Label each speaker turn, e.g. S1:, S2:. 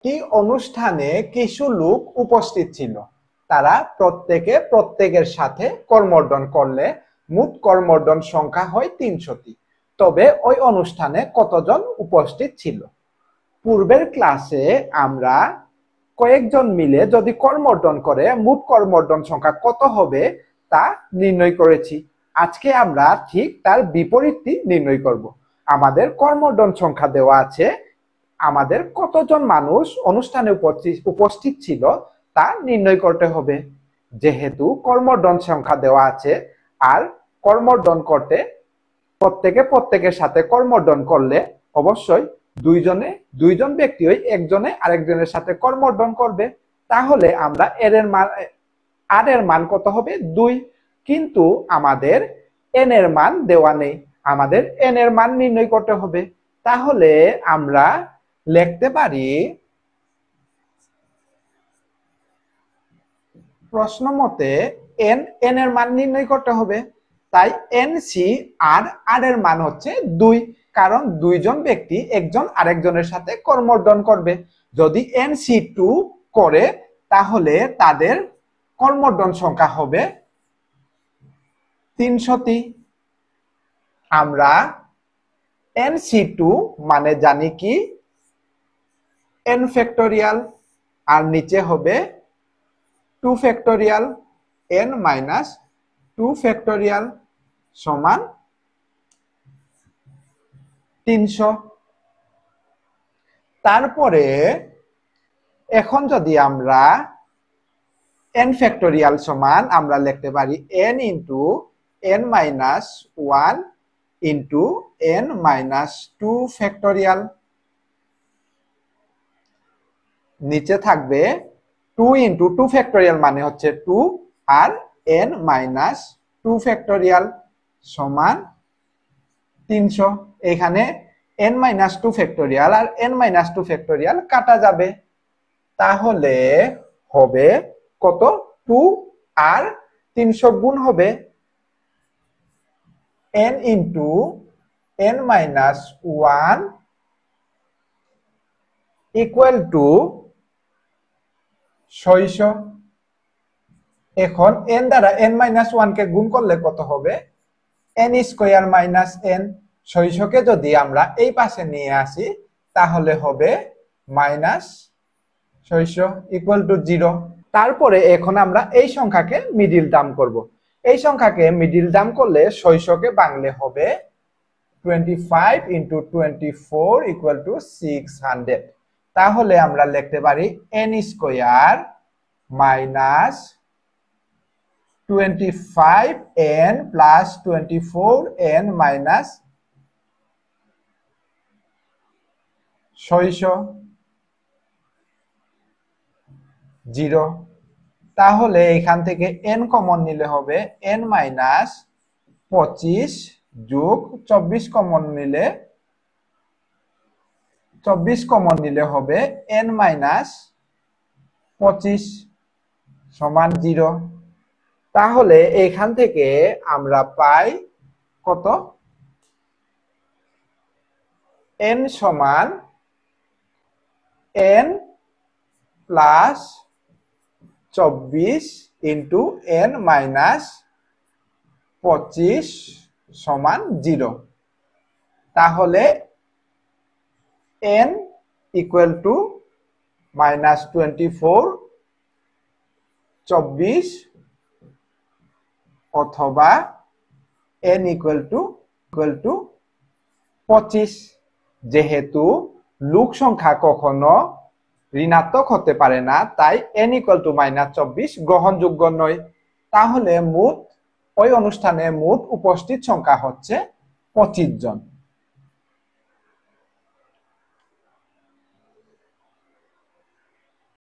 S1: একটি অনুষ্ঠানে কিছু লোক উপস্থিত ছিল। তারা প্রত্যেকের সাথে করমর্দন করলে মোট করমর্দন সংখ্যা হয় ৩০০টি। তবে ওই অনুষ্ঠানে কতজন উপস্থিত ছিল? পূর্বের ক্লাসে আমরা কয়েকজন মিলে যদি করমর্দন করে মোট করমর্দন সংখ্যা কত হবে তা নির্ণয় করেছি। আজকে আমরা ঠিক তার বিপরীতটি নির্ণয় করব। আমাদের করমর্দন সংখ্যা দেওয়া আছে, আমাদের কতজন মানুষ অনুষ্ঠানে উপস্থিত ছিল তা নির্ণয় করতে হবে। যেহেতু করমর্দন সংখ্যা দেওয়া আছে আর করমর্দন করতে প্রত্যেকের সাথে করমর্দন করলে অবশ্যই দুইজন ব্যক্তি একজনে আরেকজনের সাথে করমর্দন করবে, তাহলে আমরা আর এর মান কত হবে? 2। কিন্তু আমাদের n এর মান দেওয়া নেই, আমাদের n এর মান নির্ণয় করতে হবে। তাহলে আমরা লিখতে পারি প্রশ্ন মতে n এর মান নির্ণয় করতে হবে, তাই nc আর এর মান হচ্ছে 2, কারণ দুইজন ব্যক্তি একজন আরেকজনের সাথে করমর্দন করবে। যদি nc2 করে তাহলে তাদের করমর্দন সংখ্যা হবে ৩০০টি। আমরা nc2 মানে জানি কি n ফ্যাক্টোরিয়াল, আর নিচে হবে 2 ফ্যাক্টোরিয়াল, n মাইনাস 2 ফ্যাক্টোরিয়াল সমান ৩০০। তারপরে এখন যদি আমরা n ফ্যাক্টোরিয়াল সমান আমরা লিখতে পারি n into n minus 1 into n minus 2 factorial, নিচে থাকবে 2 ইন্টু 2 ফ্যাক্টোরিয়াল মানে হচ্ছে 2 আর n মাইনাস 2 ফ্যাক্টোরিয়াল সমান ৩০০। এখানে n মাইনাস 2 ফ্যাক্টোরিয়াল আর n মাইনাস 2 ফ্যাক্টোরিয়াল কাটা যাবে, তাহলে হবে কত? 2 আর ৩০০ গুণ হবে n into n minus 1 equal to ৬০০। এখন n দ্বারা n মাইনাস 1 কে গুণ করলে কত হবে? n square minus n। ৬০০ কে যদি আমরা এই পাশে নিয়ে আসি তাহলে হবে মাইনাস ৬০০ ইকুয়াল টু 0। তারপরে এখন আমরা এই সংখ্যাকে মিডিল টার্ম করব। এই সংখ্যাকে মিডিল টার্ম করলে ৬০০ কে ভাঙলে হবে 25 ইন্টু 24 ইকুয়াল টু 600। তাহলে আমরা লিখতে পারি n square minus 25n plus 24n minus ৬০০ 0। তাহলে এখান থেকে n কমন নিলে হবে n মাইনাস 25 যোগ 24 কমন নিলে হবে n মাইনাস 25 সমান 0। তাহলে এখান থেকে আমরা পাই কত? n সমান n plus 24 into n minus 25 সমান 0। তাহলে n ইকুয়াল টু মাইনাস 24, 24 অথবা n ইকুয়াল টু 25। যেহেতু লোক সংখ্যা কখনো ঋণাত্মক হতে পারে না, তাই n ইকুয়াল টু মাইনাস 24 গ্রহণযোগ্য নয়। তাহলে ওই অনুষ্ঠানে মোট উপস্থিত সংখ্যা হচ্ছে 25 জন।